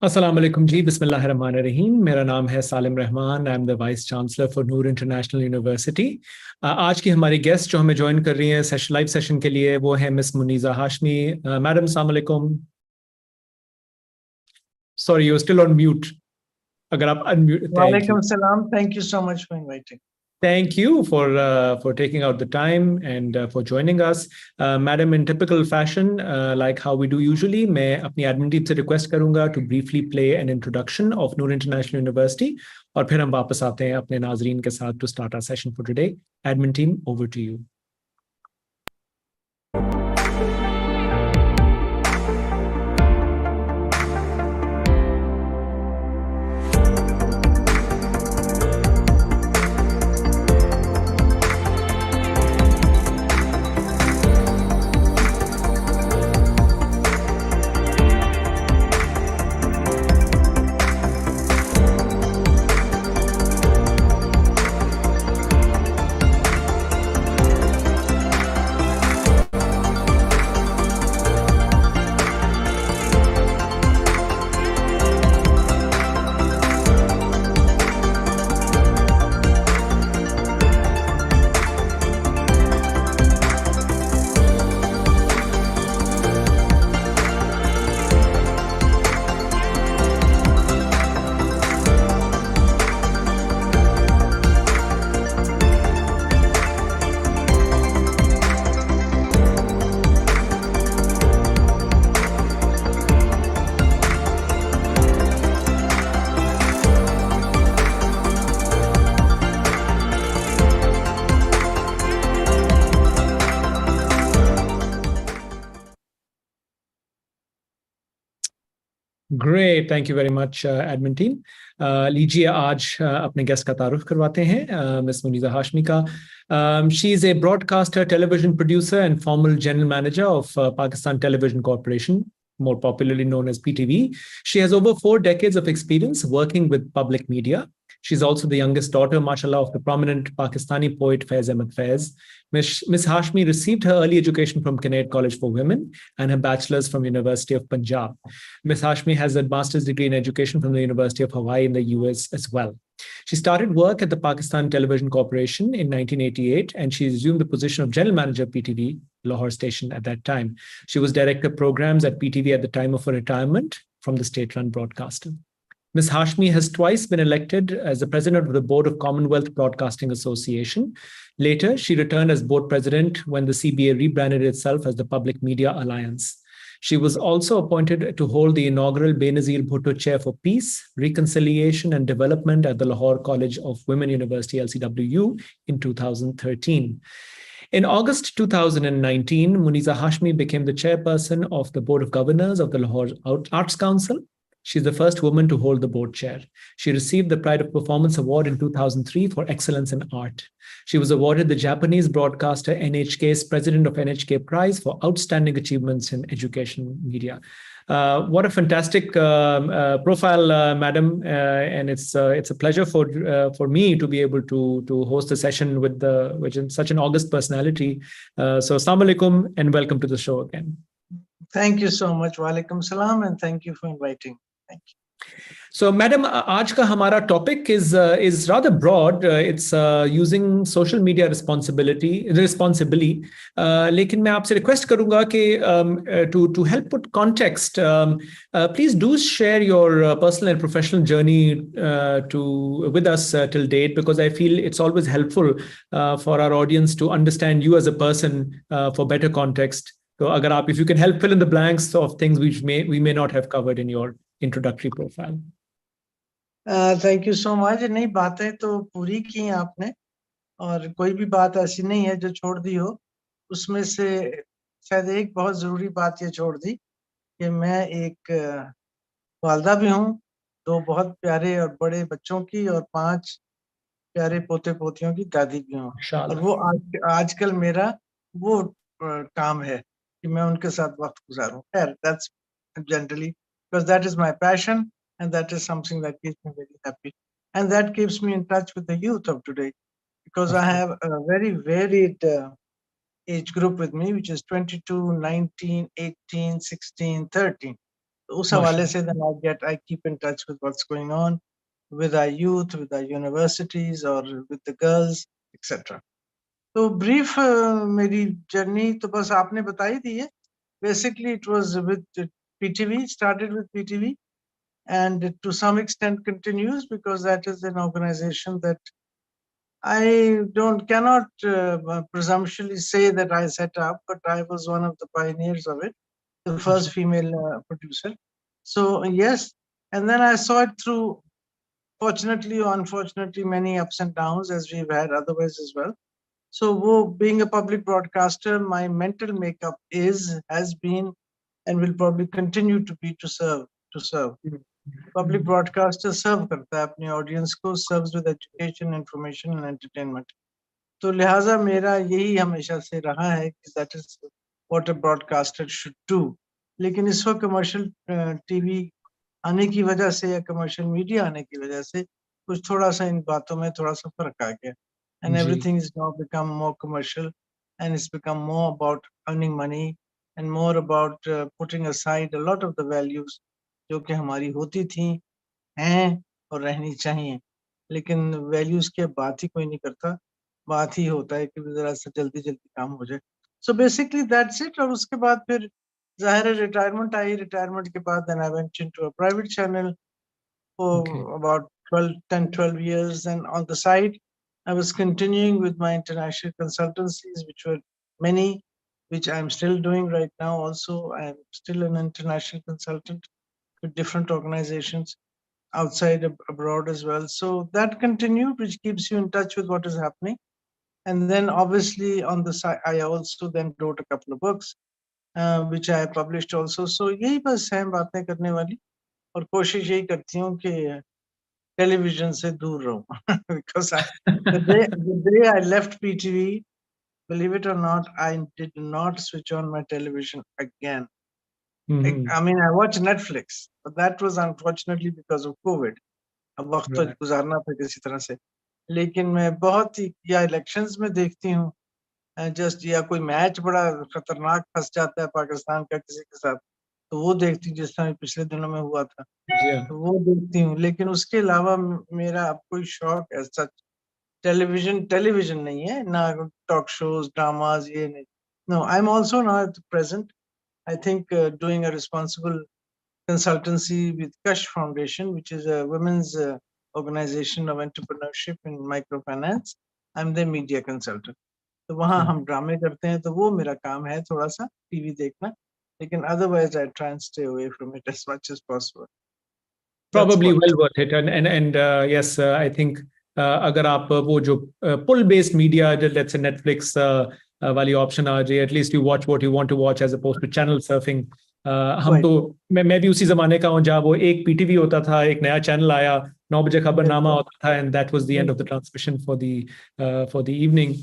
अस्सलाम वालेकुम जी, बिस्मिल्लाहिर्रहमानिर्रहीम। मेरा नाम है Salim Rahman. I am the vice chancellor for Noor international university. आज की हमारी गेस्ट जो हमें ज्वाइन कर रही हैं लाइव सेशन के लिए, वो है मिस मुनीज़ा हाशमी। मैडम अस्सलाम वालेकुम। Sorry, you still on mute. अगर आप unmute, thank you. Walaikum salam. Thank you so much for inviting. Thank you for taking out the time and for joining us, madam. In typical fashion, like how we do usually, मैं अपनी admin team से request करूँगा to briefly play an introduction of Noor International University, और फिर हम वापस आते हैं अपने नाजरीन के साथ to start our session for today. Admin team, over to you. Great, thank you very much admin team. लीजिए आज अपने गेस्ट का तारुफ करवाते हैं मिस मुनीज़ा हाशमी का। She is a broadcaster, television producer and formal general manager of Pakistan Television Corporation, more popularly known as PTV. She has over 4 decades of experience working with public media. She's also the youngest daughter, mashallah, of the prominent Pakistani poet Faiz Ahmed Faiz. Miss Hashmi received her early education from Kinnaird College for Women and her bachelor's from University of Punjab. Miss Hashmi has a master's degree in education from the University of Hawaii in the US as well. She started work at the Pakistan Television Corporation in 1988, and she assumed the position of General Manager PTV, Lahore station at that time. She was Director of Programs at PTV at the time of her retirement from the state-run broadcaster. Ms. Hashmi has twice been elected as the president of the Board of Commonwealth Broadcasting Association. Later, she returned as board president when the CBA rebranded itself as the Public Media Alliance. She was also appointed to hold the inaugural Benazir Bhutto Chair for Peace, Reconciliation and Development at the Lahore College of Women University, LCWU, in 2013. In August 2019, Muneeza Hashmi became the chairperson of the Board of Governors of the Lahore Arts Council. She's the first woman to hold the board chair. She received the Pride of Performance Award in 2003 for excellence in art. She was awarded the Japanese broadcaster NHK's President of NHK Prize for outstanding achievements in education media. What a fantastic profile, madam, and it's a pleasure for me to be able to host a session with such an august personality. So, assalamu alaikum and welcome to the show again. Thank you so much. Walaikum salam, and thank you for inviting. Thank you. So, madam, आज का हमारा topic is rather broad. It's using social media responsibly. लेकिन मैं आपसे request करूँगा कि to help put context, please do share your personal and professional journey with us till date, because I feel it's always helpful for our audience to understand you as a person for better context. So, अगर आप, if you can help fill in the blanks of things which we may not have covered in your introductory profile. Thank you so much. नहीं, बातें तो पूरी की आपने, और कोई भी बात ऐसी नहीं है जो छोड़ दी हो। उसमें से शायद एक बहुत जरूरी बात ये छोड़ दी कि मैं एक वालदा भी हूँ, 2 बहुत प्यारे और बड़े बच्चों की, और 5 प्यारे पोते पोतियों की दादी भी हूँ। और वो आजकल मेरा वो काम है कि मैं उनके साथ वक्त गुजारूं। That's generally because that is my passion, and that is something that keeps me very happy, and that keeps me in touch with the youth of today, because I have a very varied age group with me, which is 22, 19, 18, 16, 13. तो उस हवाले से then I keep in touch with what's going on with our youth, with our universities or with the girls, etc. तो brief मेरी journey तो बस आपने बता ही दी है. Basically, it was with PTV, started with PTV, and to some extent continues because that is an organization that I cannot presumptuously say that I set up, but I was one of the pioneers of it, the first female producer. So yes, and then I saw it through, fortunately or unfortunately, many ups and downs as we've had otherwise as well. So being a public broadcaster, my mental makeup has been, and will probably continue to be to serve. Public broadcaster serve करता है अपनी audience को, serves with education, information and entertainment. तो लिहाजा मेरा यही हमेशा से रहा है कि that is what a broadcaster should do. लेकिन इस वक्त commercial TV आने की वजह से या commercial media आने की वजह से कुछ थोड़ा सा इन बातों में थोड़ा सा फर्क आ गया. And everything is now become more commercial, and it's become more about earning money and more about putting aside a lot of the values जो कि हमारी होती थी, हैं और रहनी चाहिए. लेकिन values की बात ही कोई नहीं करता. बात ही होता है कि जरा सा जल्दी जल्दी काम हो जाए. So basically that's it. और उसके बाद फिर जाहिर है रिटायरमेंट आई. रिटायरमेंट के बाद then I went into a private channel for about 12 years, and on the side I was continuing with my international consultancies, which were many, which I'm still doing right now. Also, I'm still an international consultant with different organizations outside abroad as well. So that continued, which keeps you in touch with what is happening. And then obviously on the side, I also then wrote a couple of books, which I published also. So यही बस है बातें करने वाली, और कोशिश यही करती हूँ कि टेलीविजन से दूर रहूं. Because the day I left PTV, believe it or not, I did not switch on my television again. I mean, I watched Netflix, but that was unfortunately because of COVID. अब वक्त तो गुजारना था किसी तरह से. लेकिन मैं बहुत ही, या इलेक्शंस में देखती हूँ जस्ट, या कोई मैच बड़ा खतरनाक फंस जाता है पाकिस्तान का किसी के साथ, तो वो देखती हूँ, जिस तरह पिछले दिनों में हुआ था, तो वो देखती हूँ. लेकिन उसके अलावा मेरा अब कोई शौक ऐसा टेलीविजन नहीं है ना, टॉक शोज, ड्रामाज, ये नहीं. No, I am also now at present, I think doing a responsible consultancy with Kash Foundation, which is a women's organization of entrepreneurship in microfinance. I'm the media consultant. तो वहाँ हम ड्रामे करते हैं, तो वो मेरा काम है थोड़ा सा टीवी देखना. लेकिन otherwise I try and stay away from it as much as possible. Probably well worth it. And yes, I think अगर आप वो जो pull based media, let's say Netflix वाली ऑप्शन आ जाए, at least you watch what you want to watch as opposed to channel surfing. हम तो मैं भी उसी जमाने का हूँ जहाँ वो एक पीटीवी होता था, एक नया चैनल आया, 9 बजे खबरनामा होता था, and that was the end of the transmission for the evening.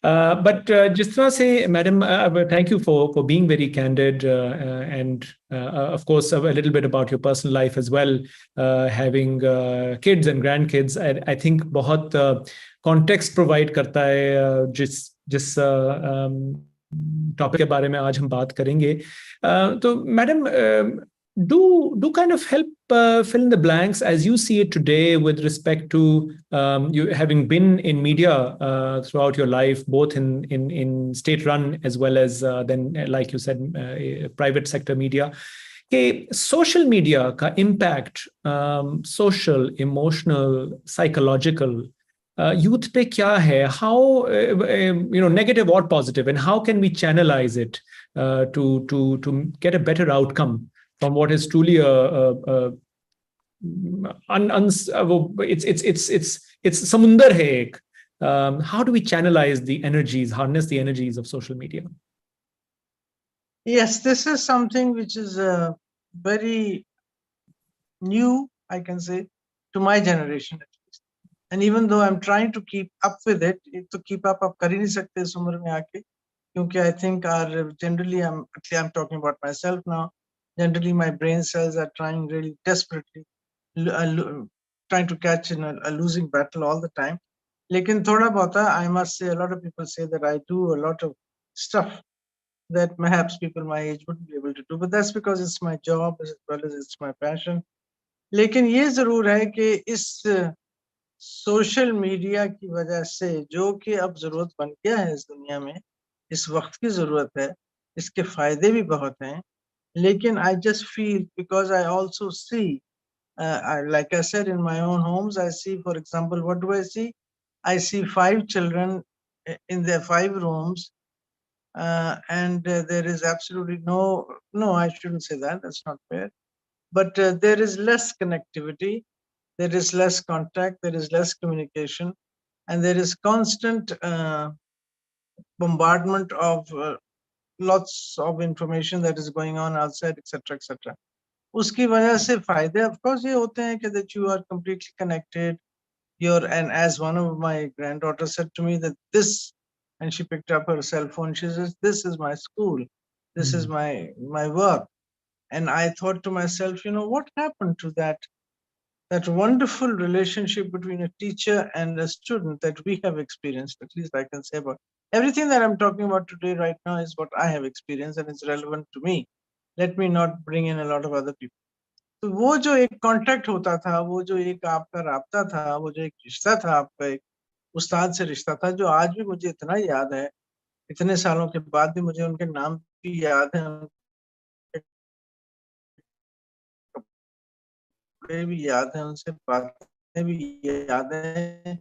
But जिस तरह से madam, thank you for being very candid, and of course a little bit about your personal life as well, having kids and grandkids. I think बहुत context provide करता है जिस topic के बारे में आज हम बात करेंगे. तो madam, do kind of help fill in the blanks as you see it today with respect to you having been in media throughout your life, both in state run as well as then like you said private sector media. कि social media का impact, social, emotional, psychological, youth पे क्या है? How negative or positive, and how can we channelize it to get a better outcome from what is truly it's samundar hai ek. How do we channelize the energies, harness the energies of social media? Yes, this is something which is very new, I can say, to my generation at least. And even though I'm trying to keep up with it, to keep up कर ही नहीं सकते इस उम्र में आके, क्योंकि I think generally I'm talking about myself now. Generally, my brain cells are trying really desperately, trying to catch in a losing battle all the time. लेकिन थोड़ा बहुत, I must say, a lot of people say that I do a lot of stuff that perhaps people my age wouldn't be able to do, but that's because it's my job as well as it's my passion. लेकिन ये जरूर है कि इस social media की वजह से, जो कि अब जरूरत बन गया है इस दुनिया में, इस वक्त की जरूरत है, इसके फायदे भी बहुत हैं, लेकिन I just feel, because I also see, like I said, in my own homes, I see, for example, what do I see? I see 5 children in their 5 rooms, and there is absolutely no, I shouldn't say that, that's not fair, but there is less connectivity, there is less contact, there is less communication, and there is constant bombardment of lots of information that is going on outside, etc., etc. उसकी वजह से फायदे of course ये होते हैं कि that you are completely connected. And as one of my granddaughters said to me that this, and she picked up her cell phone, she says, this is my school, this is my work. And I thought to myself, what happened to that wonderful relationship between a teacher and a student that we have experienced, at least I can say about everything that I'm talking about today right now is what I have experienced and it's relevant to me. Let me not bring in a lot of other people. तो वो जो एक contact होता था, वो जो एक आपका राब्ता था, वो जो एक रिश्ता था, आपका एक उस्ताद से रिश्ता था, जो आज भी मुझे इतना याद है, इतने सालों के बाद भी मुझे उनके नाम भी याद है, उनके कपड़े भी याद है, उनसे बातें भी याद है,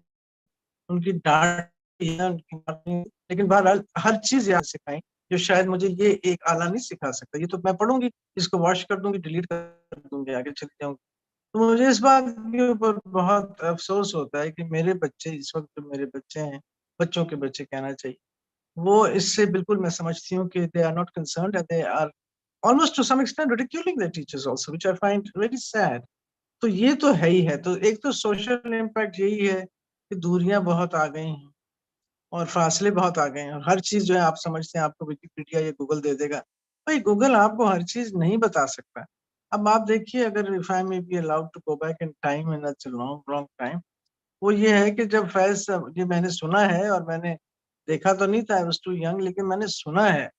उनकी डांट भी है, उनकी बातें, लेकिन बहरहाल हर चीज याद सिखाई जो शायद मुझे ये एक आला नहीं सिखा सकता। ये तो मैं पढ़ूंगी, इसको वॉश कर दूंगी, डिलीट कर दूंगी, आगे चली जाऊंगी। तो मुझे इस बात के ऊपर बहुत अफसोस होता है कि मेरे बच्चे, इस वक्त जो मेरे बच्चे हैं, बच्चों के बच्चे कहना चाहिए, वो इससे बिल्कुल, मैं समझती हूँ कि they are not concerned and they are almost to some extent ridiculing their teachers also, which I find very sad. तो ये तो है ही है। तो एक तो सोशल इम्पैक्ट यही है कि दूरियां बहुत आ गई हैं और फासले बहुत आ गए हैं, और हर चीज जो है आप समझते हैं आपको विकिपीडिया या गूगल दे देगा। भाई गूगल आपको हर चीज नहीं बता सकता। अब आप देखिए, अगर if I may be allowed to go back in time, in a long long time, वो ये है कि जब फैज, ये मैंने सुना है और मैंने देखा तो नहीं था, आई वाज टू यंग, लेकिन मैंने सुना है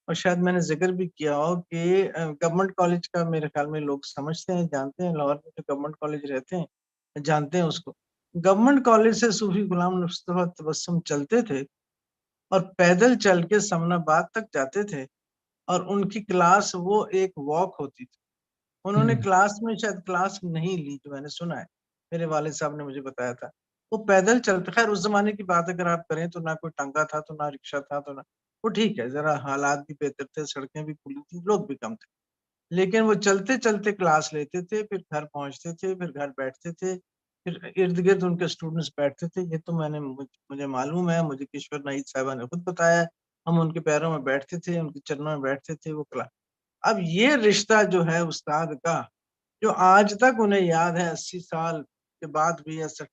और शायद मैंने जिक्र भी किया हो कि गवर्नमेंट कॉलेज का, मेरे ख्याल में लोग समझते हैं, जानते हैं, लाहौर में जो गवर्नमेंट कॉलेज रहते हैं जानते हैं उसको। गवर्नमेंट कॉलेज से सूफी गुलाम मुस्तफा तबस्सुम चलते थे और पैदल चल के समनाबाद तक जाते थे, और उनकी क्लास वो एक वॉक होती थी। उन्होंने क्लास में शायद क्लास नहीं ली, जो मैंने सुना है, मेरे वालिद साहब ने मुझे बताया था। वो पैदल चलते, खैर उस जमाने की बात अगर आप करें तो ना कोई टांगा था, तो ना रिक्शा था, तो ना, वो ठीक है, जरा हालात भी बेहतर थे, सड़कें भी खुली थी, लोग भी कम थे, लेकिन वो चलते चलते क्लास लेते थे, फिर घर पहुंचते थे, फिर घर बैठते थे, फिर इर्द गिर्द उनके स्टूडेंट्स बैठते थे। ये तो मुझे मालूम है, मुझे किशोर नाइक साहबा ने खुद बताया है। हम उनके पैरों में बैठते थे, उनके चरणों में बैठते थे, वो क्लास। अब ये रिश्ता जो है उस्ताद का, जो आज तक उन्हें याद है, 80 साल के बाद भी, ऐसा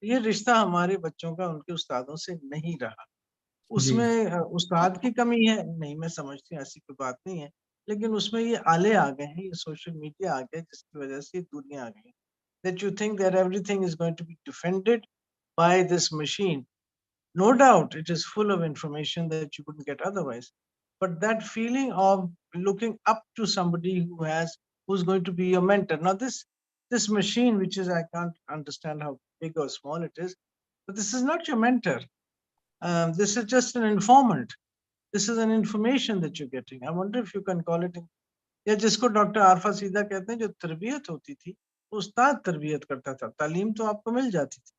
ये रिश्ता हमारे बच्चों का उनके उस्तादों से नहीं रहा। जी, उसमें उस्ताद की कमी है नहीं, मैं समझती हूँ, ऐसी कोई बात नहीं है, लेकिन उसमें ये आले आ गए हैं, ये सोशल मीडिया आ गया, जिसकी वजह से ये दुनिया आ गई है। That you think that everything is going to be defended by this machine. No doubt, it is full of information that you wouldn't get otherwise. But that feeling of looking up to somebody who's going to be your mentor. Now, this machine, which is, I can't understand how big or small it is, but this is not your mentor. This is just an informant. This is an information that you're getting. I wonder if you can call it, या जिसको doctor Arfa सीधा कहते हैं, जो तरबियत होती थी, उस्ताद तरबियत करता था। तालीम तो आपको मिल जाती थी,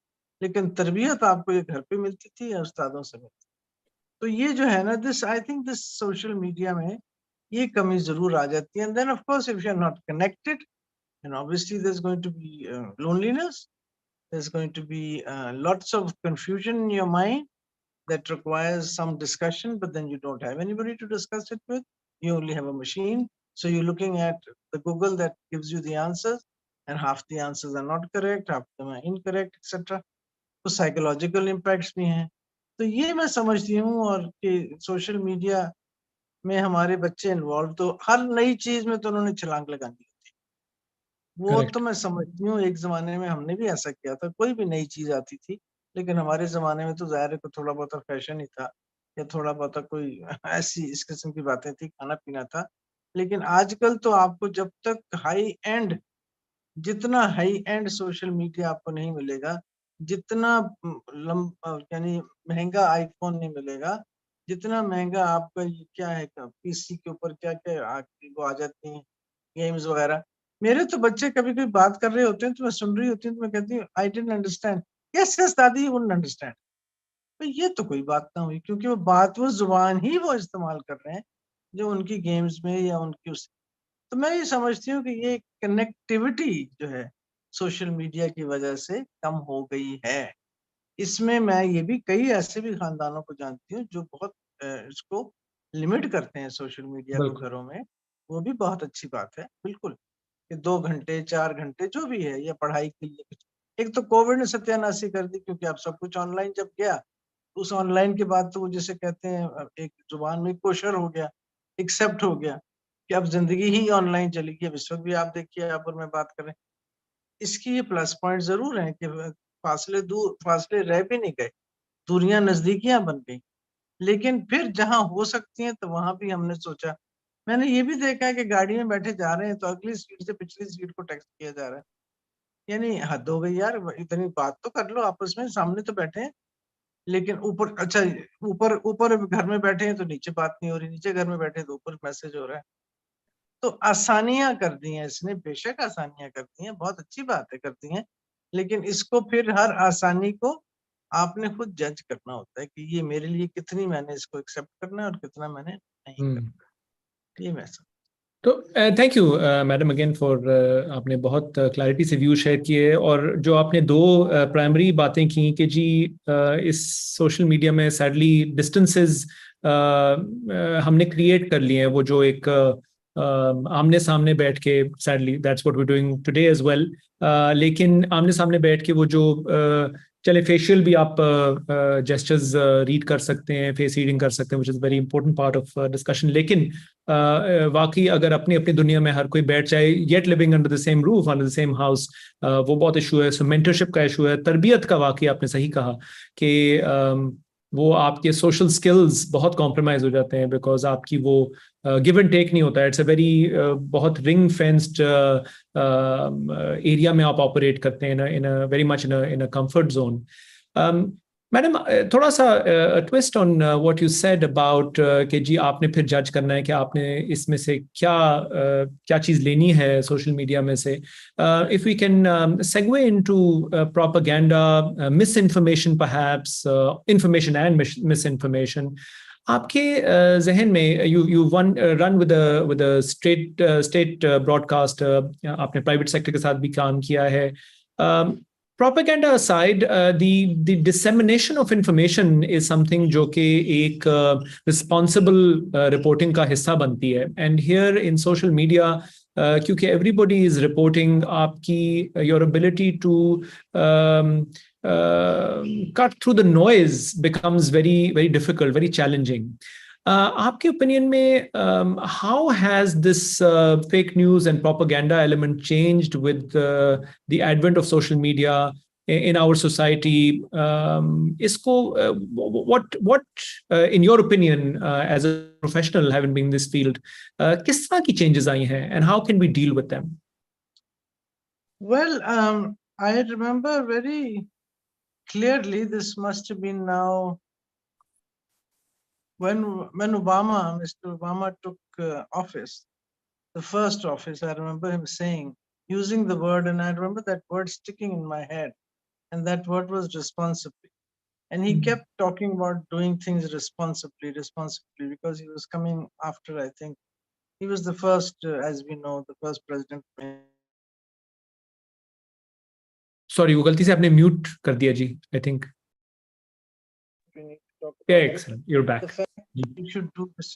लेकिन तरबियत आपको ये घर पे मिलती थी या उस्तादों से मिलती। तो ये जो है ना, this I think this social media में ये कमी जरूर आ जाती है। And then of course if you are not connected, and obviously there is going to be loneliness, there's going to be lots of confusion in your mind that requires some discussion, but then you don't have anybody to discuss it with. You only have a machine. So you're looking at the Google that gives you the answers, and half the answers are not correct, half of them are incorrect, etc. तो psychological impacts भी हैं। तो ये मैं समझती हूँ, और कि सोशल मीडिया में हमारे बच्चे इन्वॉल्व, तो हर नई चीज में तो उन्होंने छलांग लगानी होती है। वो तो करेक्ट। मैं समझती हूँ, एक जमाने में हमने भी ऐसा किया था, कोई भी नई चीज आती थी, लेकिन हमारे जमाने में तो जाहिर है थोड़ा बहुत फैशन ही था, या थोड़ा बहुत कोई ऐसी इस किस्म की बातें थी, खाना पीना था। लेकिन आजकल तो आपको जब तक हाई एंड, जितना हाई एंड सोशल मीडिया आपको नहीं मिलेगा, जितना यानी महंगा आईफोन नहीं मिलेगा, जितना महंगा आपका ये क्या है पीसी के ऊपर क्या क्या वो आ जाती हैं गेम्स वगैरह। मेरे तो बच्चे कभी कभी बात कर रहे होते हैं तो मैं सुन रही होती हूँ, तो मैं कहती हूँ I didn't understand. Yes yes दादी, यू वुडंट अंडरस्टैंड। तो ये तो कोई बात ना हुई, क्योंकि वो जुबान ही वो इस्तेमाल कर रहे हैं जो उनकी गेम्स में या उनकी उस। तो मैं ये समझती हूँ कि ये कनेक्टिविटी जो है सोशल मीडिया की वजह से कम हो गई है। इसमें मैं ये भी कई ऐसे भी खानदानों को जानती हूँ जो बहुत इसको लिमिट करते हैं सोशल मीडिया को बिल्कुल। घरों में। वो भी बहुत अच्छी बात है, बिल्कुल, कि 2 घंटे 4 घंटे जो भी है, या पढ़ाई के लिए कुछ। एक तो कोविड ने सत्यानाशी कर दी, क्योंकि अब सब कुछ ऑनलाइन जब गया, उस ऑनलाइन के बाद तो वो जिसे कहते हैं एक जुबान में कोशर हो गया, एक्सेप्ट हो गया कि अब जिंदगी ही ऑनलाइन चलेगी। अब इस वक्त भी आप देखिए, आप और मैं बात करें, इसकी ये प्लस पॉइंट जरूर है कि फासले रह भी नहीं गए, दूरियां नजदीकियां बन गई। लेकिन फिर जहां हो सकती हैं तो वहां भी हमने सोचा। मैंने ये भी देखा है कि गाड़ी में बैठे जा रहे हैं तो अगली सीट से पिछली सीट को टेक्स्ट किया जा रहा है। यानी हद हो गई यार, इतनी बात तो कर लो आपस में, सामने तो बैठे हैं। लेकिन ऊपर, अच्छा, ऊपर ऊपर घर में बैठे हैं तो नीचे बात नहीं हो रही, नीचे घर में बैठे हैं तो ऊपर मैसेज हो रहा है। तो आसानियां कर दी हैं इसने, बेशक आसानियां कर दी हैं, बहुत अच्छी बात है, कर दी हैं। लेकिन इसको फिर हर आसानी को आपने खुद जज करना होता है कि ये मेरे लिए कितनी मैंने इसको एक्सेप्ट करना है और कितना मैंने नहीं हम्म। करना। ये मैं समझ। तो thank you madam again for, आपने बहुत क्लैरिटी से व्यू शेयर किए, और जो आपने दो प्राइमरी बातें की कि जी इस सोशल मीडिया में सैडली डिस्टेंसेस हमने क्रिएट कर लिए हैं, वो जो एक आमने सामने बैठ के, sadly that's what we doing today as well, लेकिन आमने सामने बैठ के वो जो चले फेशियल भी आप जेस्चर्स रीड कर सकते हैं, फेस रीडिंग कर सकते हैं, which is very important part of discussion. लेकिन वाकई अगर अपनी अपनी दुनिया में हर कोई बैठ जाए, yet living under the same roof, under the same house, वो बहुत इशू है। सो मेंटरशिप का इशू है, तरबियत का। वाकई आपने सही कहा कि वो आपके सोशल स्किल्स बहुत कॉम्प्रोमाइज हो जाते हैं, बिकॉज आपकी वो गिव एंड टेक नहीं होता है। इट्स अ वेरी बहुत रिंग फेंस्ड एरिया में आप ऑपरेट करते हैं, in a very much in a comfort zone. Madam, थोड़ा सा twist on what you said about कि जी आपने फिर जज करना है कि आपने इसमें से क्या चीज लेनी है सोशल मीडिया में से। If we can segue into propaganda, misinformation perhaps, information and misinformation, आपके जहन में you one run with a state broadcaster, आपने प्राइवेट सेक्टर के साथ भी काम किया है। Propaganda aside, the dissemination of information is something जो कि एक responsible reporting का हिस्सा बनती है, and here in social media, क्योंकि everybody is reporting, आपकी your ability to um, cut through the noise becomes very very difficult, very challenging. आपके ओपिनियन में how has this fake news and propaganda element changed with the advent of social media in our society? इसको what in your opinion, as a professional having been in this field, किस तरह की changes आई हैं and how can we deal with them? Well, I remember very clearly, this must have been now when Mr. Obama took office, the first office. I remember him saying, using the word, and I remember that word sticking in my head, and that word was responsibly. And he kept talking about doing things responsibly, because he was coming after, I think, he was the first, as we know, the first president. Sorry, वो गलती से आपने mute कर दिया जी, I think. We need to talk about it. Excellent, you're The back. fact you should do this.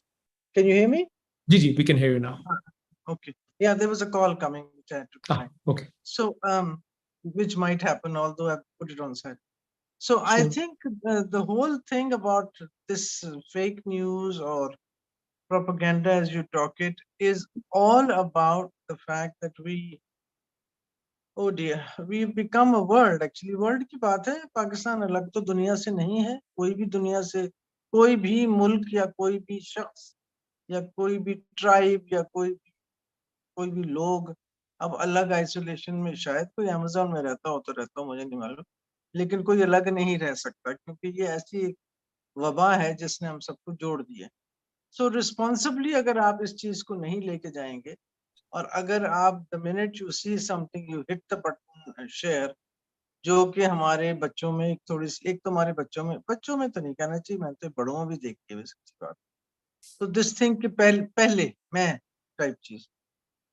Can you hear me? जी जी, we can hear you now. Okay. Yeah, there was a call coming which I had to decline. Okay. So, which might happen, although I put it on side. So I Sure. think the whole thing about this fake news or propaganda, as you talk it, is all about the fact that oh dear, we become a world. Actually, world की बात है, पाकिस्तान अलग तो दुनिया से नहीं है, कोई भी दुनिया से कोई भी मुल्क या कोई भी शख्स या कोई भी ट्राइब या कोई भी लोग अब अलग आइसोलेशन में, शायद कोई अमेज़न में रहता हो तो रहता हो, मुझे नहीं मालूम, लेकिन कोई अलग नहीं रह सकता, क्योंकि ये ऐसी एक वबा है जिसने हम सबको जोड़ दिया। सो रिस्पॉन्सिबली अगर आप इस चीज को नहीं लेके जाएंगे, और अगर आप the minute you see something you hit the button share, जो कि हमारे बच्चों में एक थोड़ी सी, एक तो हमारे बच्चों में तो नहीं कहना चाहिए, मैंने तो बड़ों में भी देखी है सच्ची बात। तो दिस थिंग कि पहले मैं टाइप चीज।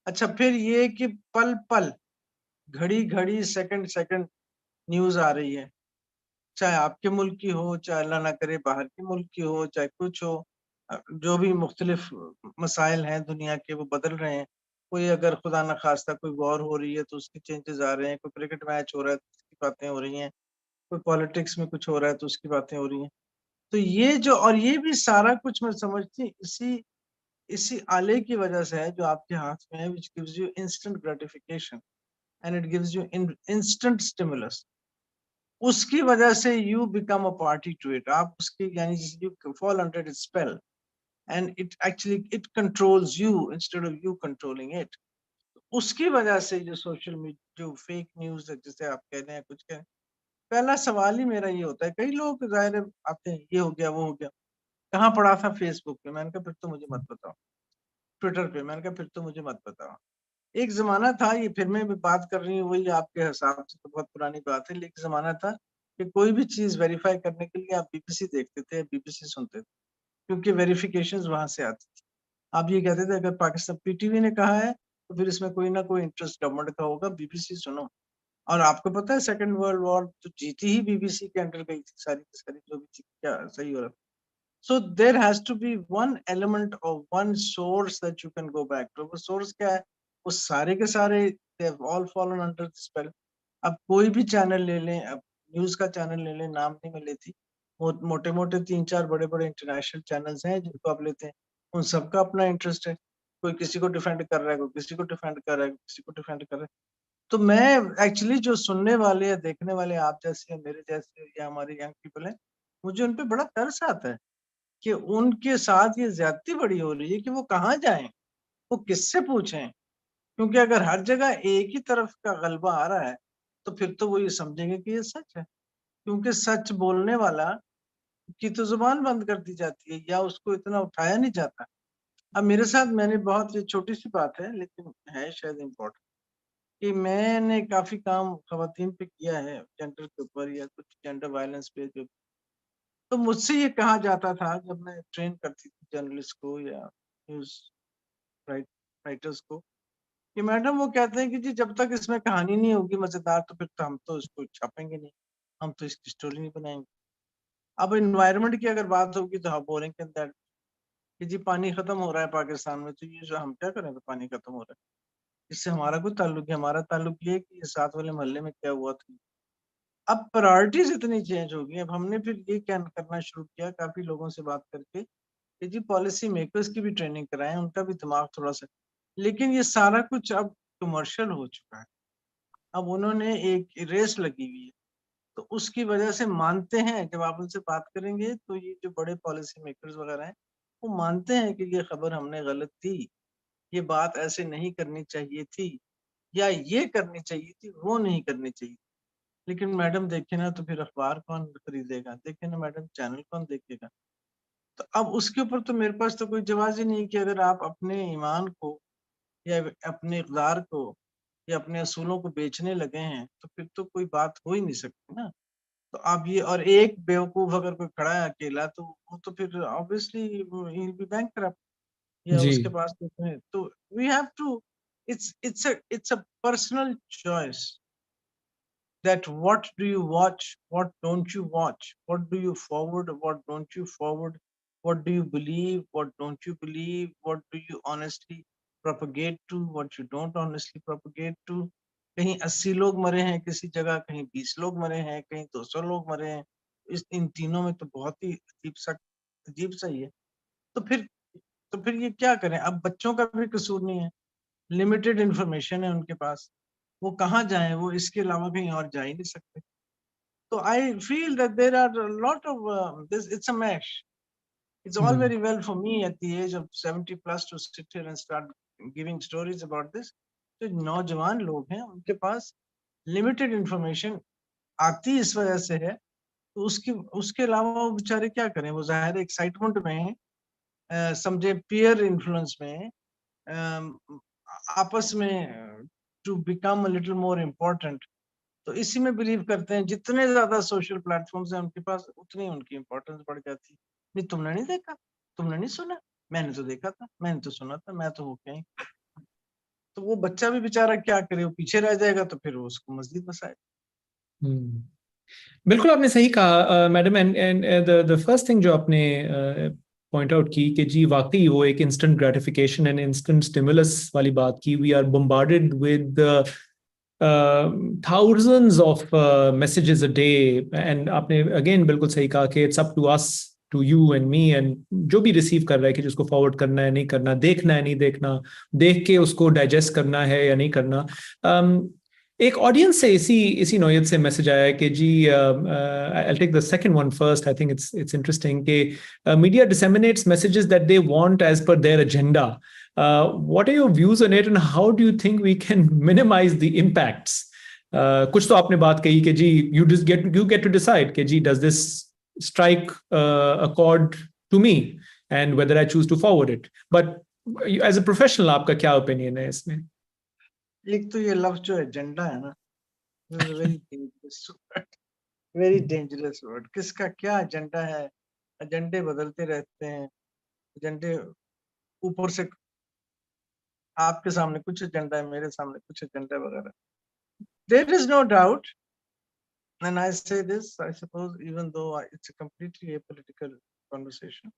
अच्छा, फिर ये कि पल पल, घड़ी घड़ी, सेकंड सेकंड न्यूज आ रही है, चाहे आपके मुल्क की हो, चाहे अल्लाह ना करे बाहर के मुल्क की हो, चाहे कुछ हो, जो भी मुख्तलिफ मसाइल हैं दुनिया के वो बदल रहे हैं। कोई अगर खुदा न खास्ता कोई वॉर हो रही है तो उसके चेंजेस आ रहे हैं, कोई क्रिकेट मैच हो रहा है तो उसकी बातें हो रही हैं, कोई पॉलिटिक्स में कुछ हो रहा है तो उसकी बातें हो रही हैं। तो ये जो, और ये भी सारा कुछ मैं समझती इसी इसी आले की वजह से है जो आपके हाथ में है, which gives you instant gratification and it gives you instant stimulus. उसकी वजह से you become a party to it, आप उसकी, यानी you fall under its spell, and it actually it controls you instead of you controlling it. उसकी वजह से जो सोशल मीडिया, जो फेक न्यूज है जिसे आप कह रहे हैं, कुछ कह रहे हैं, पहला सवाल ही मेरा ये होता है, कई लोग जाहिर है आते हैं, ये हो गया वो हो गया, कहाँ पढ़ा था? फेसबुक पे। मैंने कहा फिर तो मुझे मत बताओ। ट्विटर पे। मैंने कहा फिर तो मुझे मत बताओ। एक जमाना था, ये फिर मैं भी बात कर रही हूँ वही आपके हिसाब से तो बहुत पुरानी बात है, लेकिन जमाना था कि कोई भी चीज वेरीफाई करने के लिए आप बीबीसी देखते थे, बीबीसी सुनते थे, क्योंकि वेरिफिकेशंस वहां से आती थी। आप ये कहते थे अगर पाकिस्तान पीटीवी ने कहा है तो फिर इसमें कोई ना कोई इंटरेस्ट गवर्नमेंट का होगा, बीबीसी सुनो। और आपको पता है सेकंड वर्ल्ड वॉर तो जीती ही बीबीसी के अंडर गई थी, सारी की सारी जो भी थी, क्या सही हो रहा। So there has to be one element or one source that you can go back to. वो source क्या है? वो सारे के सारे they have all fallen under the spell. अब कोई भी चैनल ले लें, अब न्यूज का चैनल ले लें, नाम नहीं मैं लेती, मोटे मोटे 3-4 बड़े बड़े इंटरनेशनल चैनल्स हैं जिनको आप लेते हैं, उन सबका अपना इंटरेस्ट है। कोई किसी को डिफेंड कर रहा है, कोई किसी को डिफेंड कर रहा है, किसी को डिफेंड कर रहा है। तो मैं एक्चुअली जो सुनने वाले या देखने वाले आप जैसे या मेरे जैसे या हमारे यंग पीपल हैं, मुझे उन पे बड़ा तरस आता है कि उनके साथ ये ज्यादती बड़ी हो रही है कि वो कहाँ जाएं, वो किससे पूछें। क्योंकि अगर हर जगह एक ही तरफ का गलबा आ रहा है तो फिर तो वो ये समझेंगे कि ये सच है, क्योंकि सच बोलने वाला की तो जुबान बंद कर दी जाती है या उसको इतना उठाया नहीं जाता। अब मेरे साथ, मैंने बहुत, ये छोटी सी बात है लेकिन है शायद इम्पोर्टेंट, कि मैंने काफी काम खवातीन पे किया है, जेंडर के ऊपर या कुछ जेंडर वायलेंस पे जो। तो मुझसे ये कहा जाता था जब मैं ट्रेन करती थी जर्नलिस्ट को या न्यूज राइटर्स को, कि मैडम वो कहते हैं कि जी जब तक इसमें कहानी नहीं होगी मजेदार तो फिर तो हम तो इसको छापेंगे नहीं, हम तो इसकी स्टोरी नहीं बनाएंगे। अब एनवायरनमेंट की अगर बात होगी तो हम बोलेंगे दैट कि जी पानी खत्म हो रहा है पाकिस्तान में, तो ये जो हम क्या करें, तो पानी खत्म हो रहा है, इससे हमारा कोई ताल्लुक है? हमारा ताल्लुक ये है कि ये साथ वाले मोहल्ले में क्या हुआ था। अब प्रायोरिटीज इतनी चेंज हो गई। अब हमने फिर ये क्या करना शुरू किया, काफी लोगों से बात करके, कि जी पॉलिसी मेकर्स की भी ट्रेनिंग कराएं, उनका भी दिमाग थोड़ा सा। लेकिन ये सारा कुछ अब कमर्शियल हो चुका है। अब उन्होंने एक रेस लगी हुई है, तो उसकी वजह से मानते हैं, जब आप उनसे बात करेंगे तो ये जो बड़े पॉलिसी मेकर्स वगैरह हैं, वो मानते हैं कि ये खबर हमने गलत थी, ये बात ऐसे नहीं करनी चाहिए थी, या ये करनी चाहिए थी, वो नहीं करनी चाहिए। लेकिन मैडम देखे ना तो फिर अखबार कौन खरीदेगा, देखे ना मैडम चैनल कौन देखेगा। तो अब उसके ऊपर तो मेरे पास तो कोई जवाब ही नहीं कि अगर आप अपने ईमान को या अपने इक़दार को या अपने असूलों को बेचने लगे हैं तो फिर तो कोई बात हो ही नहीं सकती ना। तो आप ये, और एक बेवकूफ अगर कोई खड़ा है अकेला तो वो तो फिर obviously he will be bankrupt, या जी। उसके पास तो we have to, it's a personal choice that what do you watch, what don't you watch, what do you forward, what don't you forward, what do you believe, what don't you believe, what do you honestly propagate to, what you don't honestly propagate to। कहीं 80 लोग मरे हैं किसी जगह, कहीं 20 लोग मरे हैं, कहीं 200 लोग मरे हैं। इस इन तीनों में तो बहुत ही अजीब सा ही है। तो फिर ये क्या करें? अब बच्चों का भी कसूर नहीं है, लिमिटेड इंफॉर्मेशन है उनके पास, वो कहाँ जाएं, वो इसके अलावा कहीं और जा ही नहीं सकते। तो I feel that there are lot of this, it's a mess. It's all very well for me at the age of 70 plus to sit here and start giving stories about this. तो नौजवान लोग हैं, उनके पास limited information आती इस वजह से है, तो उसके अलावा वो बेचारे क्या करें? वो जाहिर एक्साइटमेंट में, समझे पीयर इन्फ्लुएंस में, आपस में to become a little more important, तो इसी में बिलीव करते हैं। जितने ज्यादा सोशल प्लेटफॉर्म्स हैं उनके पास, उतनी उनकी इंपॉर्टेंस बढ़ जाती है। नहीं, तुमने नहीं देखा, तुमने नहीं सुना, मैंने तो देखा था, मैंने तो सुना था, मैं तो होके आई। तो वो बच्चा भी बेचारा क्या करे, वो पीछे रह जाएगा, तो फिर वो उसको मस्जिद बसाए। बिल्कुल आपने सही कहा madam. And the first thing जो आपने पॉइंट आउट की कि जी वाकई वो एक instant gratification and instant stimulus वाली बात की। We are bombarded with thousands of messages a day, and आपने अगेन बिल्कुल सही कहा कि it's up to us, to you and me, and जो भी रिसीव कर रहा है कि जिसको फॉरवर्ड करना है नहीं करना, देखना है नहीं देखना, देख के उसको डाइजेस्ट करना है या नहीं करना। एक ऑडियंस से इसी नौयत से मैसेज आया है कि जी, I take the second one first. I think it's interesting कि media disseminates messages that they want as per their agenda. What are your views on it, and how do you think we can minimize the impacts? कुछ तो आपने बात कही कि जी you get to decide कि जी does this strike a chord to me and whether I choose to forward it. But as a professional, आपका क्या opinion है इसमें? एक तो ये लफ्ज जो एजेंडा है ना, very dangerous word, very dangerous word. किसका क्या एजेंडा है? एजेंडे बदलते रहते हैं, एजेंडे ऊपर से आपके सामने कुछ एजेंडा है, मेरे सामने कुछ एजेंडा वगैरह। There is no doubt, and I say this, I suppose, even though it's a completely apolitical conversation,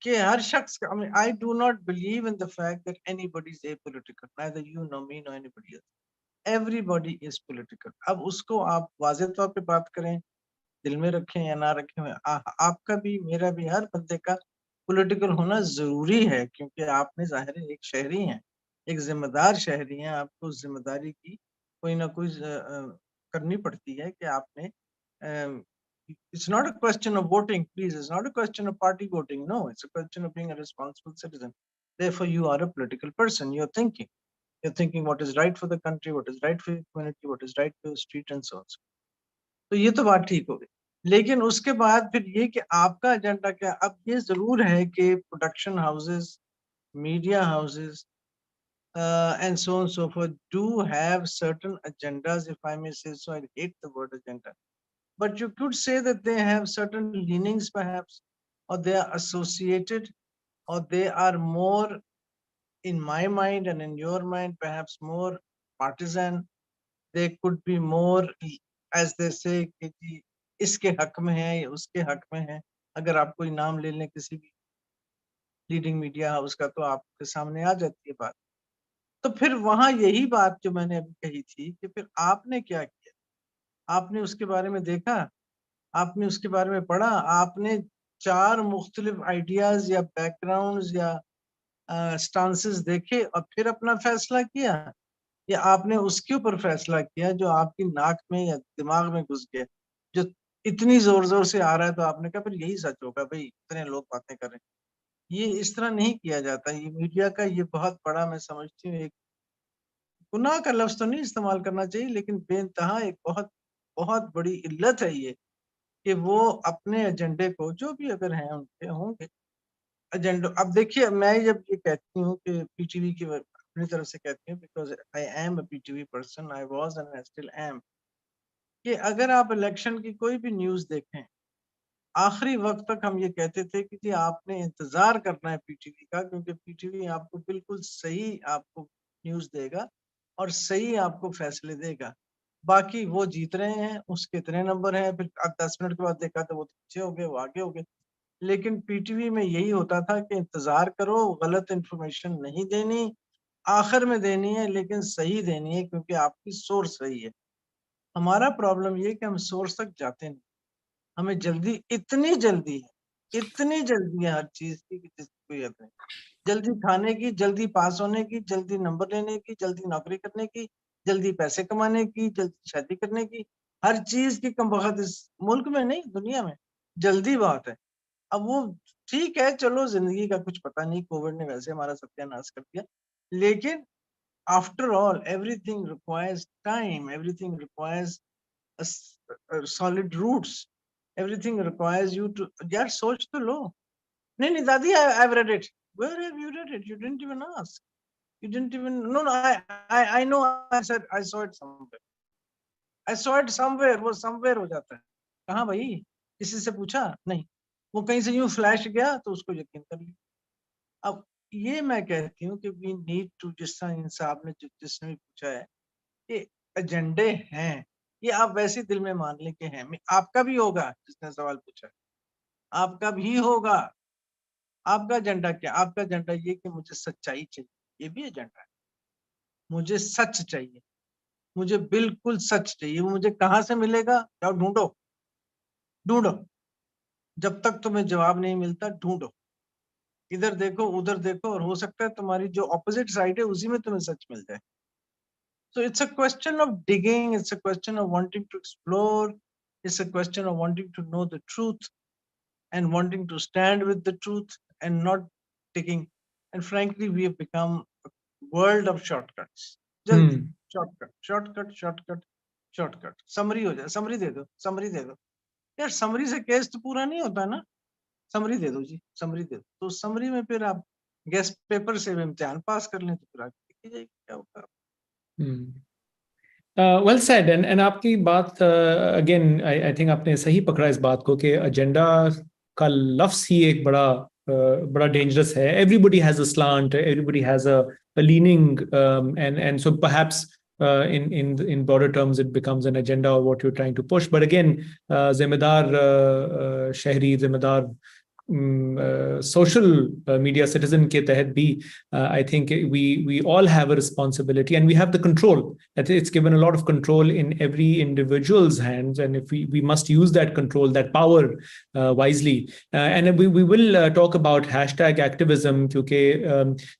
कि हर शख्स का, I mean, I do not believe in the fact that anybody is apolitical, neither you nor me nor anybody else. Everybody is political. अब उसको आप वाज़ेह तौर पे बात करें, दिल में रखें या ना रखें, आपका भी मेरा भी हर बंदे का पॉलिटिकल होना जरूरी है, क्योंकि आपने जाहिर है एक शहरी हैं, एक जिम्मेदार शहरी हैं, आपको उस जिम्मेदारी की कोई ना कोई करनी पड़ती है कि आपने, it's not a question of voting, please, it's not a question of party voting, no, it's a question of being a responsible citizen. Therefore you are a political person, you're thinking what is right for the country, what is right for your community, what is right for your street and so on. तो ये तो बात ठीक हो गई, लेकिन उसके बाद फिर ये कि आपका एजेंडा क्या। अब ये जरूर है कि production houses, media houses and so on and so forth do have certain agendas, if I may say so. I hate the word agenda, but you could say that they have certain leanings perhaps, or they are associated, or they are more, in my mind and in your mind, perhaps more partisan. They could be more, as they say, कि जी इसके हक में है या उसके हक में है। अगर आप कोई नाम ले लें किसी भी लीडिंग मीडिया हाउस का, तो आपके सामने आ जाती है बात। तो फिर वहां यही बात जो मैंने अभी कही थी कि फिर आपने क्या किया, आपने उसके बारे में देखा, आपने उसके बारे में पढ़ा, आपने 4 मुख्तलिफ आइडियाज या बैकग्राउंड्स या स्टांसेस देखे और फिर अपना फैसला किया, या आपने उसके ऊपर फैसला किया जो आपकी नाक में या दिमाग में घुस गया, जो इतनी जोर जोर से आ रहा है, तो आपने कहा फिर यही सच होगा भाई, इतने लोग बातें कर रहे हैं। ये इस तरह नहीं किया जाता। ये मीडिया का ये बहुत बड़ा, मैं समझती हूँ, एक गुनाह का लफ्ज तो नहीं इस्तेमाल करना चाहिए, लेकिन बेइंतहा एक बहुत बहुत बड़ी इल्लत है ये, कि वो अपने एजेंडे को, जो भी अगर हैं उनके होंगे एजेंडा। अब देखिए, मैं जब ये कहती हूँ कि पीटीवी की अपनी तरफ से कहती हूँ, because I am a PTV person, I was and I still am, कि अगर आप इलेक्शन की कोई भी न्यूज देखें, आखिरी वक्त तक हम ये कहते थे कि जी आपने इंतजार करना है पीटीवी का, क्योंकि पीटीवी आपको बिल्कुल सही आपको न्यूज देगा और सही आपको फैसले देगा। बाकी वो जीत रहे हैं, उसके इतने नंबर हैं, फिर 10 मिनट के बाद देखा तो वो पीछे हो गए, वो आगे हो गए। लेकिन पीटीवी में यही होता था कि इंतजार करो, गलत इंफॉर्मेशन नहीं देनी, आखिर में देनी है, लेकिन सही देनी है, क्योंकि आपकी सोर्स सही है। हमारा प्रॉब्लम ये कि हम सोर्स तक जाते नहीं, हमें जल्दी, इतनी जल्दी है हर चीज की कि जिसकी कोई हद नहीं। जल्दी खाने की, जल्दी पास होने की, जल्दी नंबर लेने की, जल्दी नौकरी करने की, जल्दी पैसे कमाने की, जल्दी शादी करने की, हर चीज की कम वक्त इस मुल्क में नहीं दुनिया में जल्दी बहुत है। अब वो ठीक है, चलो जिंदगी का कुछ पता नहीं, कोविड ने वैसे हमारा सत्यानाश कर दिया, लेकिन after all everything requires time, everything requires solid roots, everything requires you to, यार सोच तो लो. नहीं नहीं दादी, I've read it. Where have you read it? You didn't even ask. You didn't even, no, I know, I said I saw it somewhere. I saw it somewhere. वो somewhere हो जाता है. कहाँ भाई? किसी से पूछा? नहीं. वो कहीं से यूं फ्लैश गया तो उसको यकीन कर लिया. अब ये मैं कहती हूँ कि we need to, जिस तरह इन साहब ने जिसने भी पूछा है कि एजेंडे हैं, ये आप वैसे दिल में मान लें कि हैं. आपका भी होगा, जिसने सवाल पूछा है, आपका भी होगा. आपका एजेंडा क्या? आपका एजेंडा ये कि मुझे सच्चाई चाहिए, ये भी एजेंडा है. मुझे सच चाहिए, मुझे बिल्कुल सच चाहिए. वो मुझे कहाँ से मिलेगा? जाओ ढूंढो, ढूंढो. जब तक तुम्हें जवाब नहीं मिलता, ढूंढो. इधर देखो, उधर देखो, और हो सकता है तुम्हारी जो ऑपोजिट साइड है उसी में तुम्हें सच मिल जाए. So it's a question of digging, it's a question of wanting to explore, it's a question of wanting to know the truth and wanting to stand with the truth and not digging. And frankly, we have become a world of shortcuts. जल्दी, shortcut, shortcut, shortcut, shortcut. Summary हो जाए, summary दे दो, summary दे दो. यार summary से case तो पूरा नहीं होता ना. समरी दे दो जी, समरी दे दो. तो समरी में फिर आप गेस्ट पेपर से भी इम्तिहान पास कर लें तो फिर आगे देखी जाएगी क्या होगा. Well said. एंड आपकी बात अगेन आई थिंक आपने सही पकड़ा इस बात को कि एजेंडा का लफ्ज ही एक बड़ा डेंजरस है. Everybody has a slant, everybody has a leaning, and so perhaps in broader terms it becomes an agenda or what you're trying to push. But again, जिम्मेदार शहरी, जिम्मेदार social media citizen के तहत भी I think we all have a responsibility and we have the control. It's given a lot of control in every individual's hands, and if we must use that control, that power wisely. And we will talk about hashtag activism, क्योंकि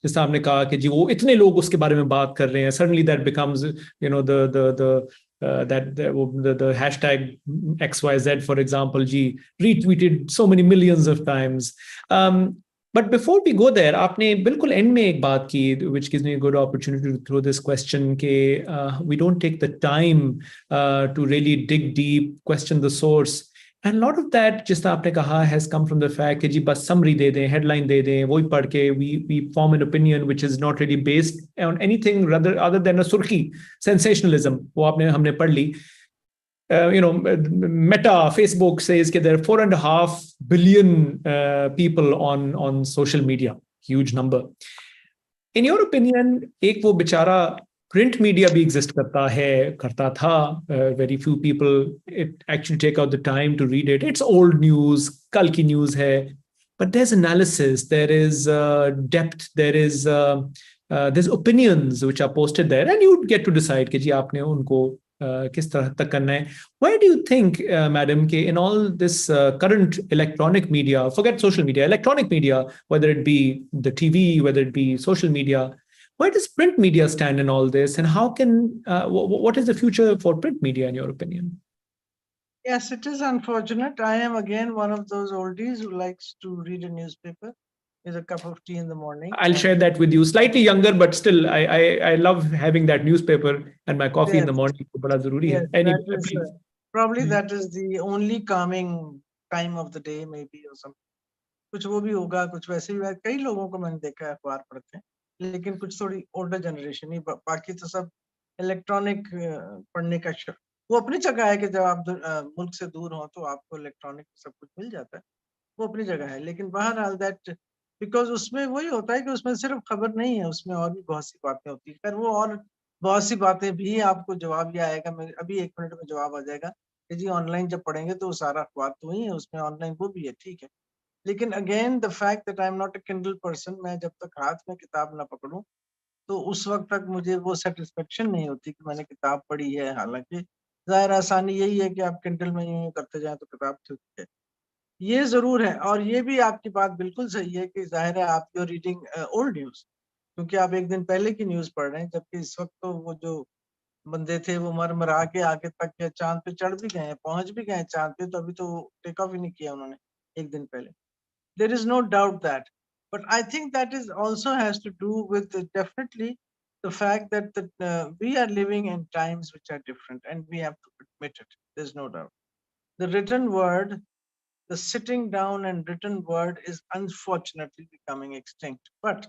जैसे आपने कहा कि जी वो इतने लोग उसके बारे में बात कर रहे हैं, suddenly that becomes the that the hashtag XYZ, for example, ji retweeted so many millions of times. But before we go there, आपने बिल्कुल end में एक बात की, which gives me a good opportunity to throw this question, कि we don't take the time to really dig deep, question the source. And a lot of that, जिस तरह आपने कहा, has come from the fact कि जी बस summary दे दें, headline दे दें, वही पढ़ के we form an opinion which is not really based on anything rather other than a सुर्खी, sensationalism. वो हमने पढ़ ली. Meta, Facebook says that there are 4.5 billion people on social media. Huge number. In your opinion, एक वो बेचारा print media भी exist करता था. Very few people it actually take out the time to read it. It's old news, कल की news है. But there's analysis, there is depth, there's opinions which are posted there, and you get to decide कि जी आपने उनको किस तरह तक करना है. Why do you think, madam, कि in all this current electronic media, forget social media, electronic media, whether it be the TV, whether it be social media, where does print media stand in all this, and how can what is the future for print media in your opinion? Yes, it is unfortunate. I am again one of those oldies who likes to read a newspaper with a cup of tea in the morning. I'll share that with you. Slightly younger, but still, I love having that newspaper and my coffee in the morning. बड़ा ज़रूरी है. Yes, Anyway, that is please. probably that is the only calming time of the day, maybe, or something. कुछ वो भी होगा, कुछ वैसे भी. कई लोगों को मैंने देखा है अखबार पढ़ते हैं, लेकिन कुछ थोड़ी ओल्डर जनरेशन ही, बाकी तो सब इलेक्ट्रॉनिक पढ़ने का वो अपनी जगह है कि जब आप मुल्क से दूर हो तो आपको इलेक्ट्रॉनिक सब कुछ मिल जाता है, वो अपनी जगह है. लेकिन बहरहाल दैट, बिकॉज उसमें वही होता है कि उसमें सिर्फ खबर नहीं है, उसमें और भी बहुत सी बातें होती है. फिर वो और बहुत सी बातें भी आपको जवाब ये आएगा, मैं अभी 1 मिनट में जवाब आ जाएगा कि जी ऑनलाइन जब पढ़ेंगे तो सारा अखबार तो वही है, उसमें ऑनलाइन वो भी है, ठीक है. लेकिन again the fact that I am not a Kindle person, मैं जब तक हाथ में किताब ना पकड़ूं तो उस वक्त तक मुझे वो सेटिस्फेक्शन नहीं होती कि मैंने किताब पढ़ी है. हालांकि जाहिर आसानी यही है कि आप किंडल में यूं करते जाएं तो किताब ठीक है, ये जरूर है. और ये भी आपकी बात बिल्कुल सही है कि जाहिर है आप जो रीडिंग ओल्ड न्यूज, क्योंकि आप एक दिन पहले की न्यूज पढ़ रहे हैं, जबकि इस वक्त तो वो जो बंदे थे वो मर मरा के आगे तक या चांद पे चढ़ भी गए हैं, पहुंच भी गए चांद पे, तो अभी तो टेक ऑफ ही नहीं किया उन्होंने एक दिन पहले. There is no doubt that. But I think that is also has to do with definitely the fact that we are living in times which are different, and we have to admit it. There's no doubt. The written word, the sitting down and written word is unfortunately becoming extinct. But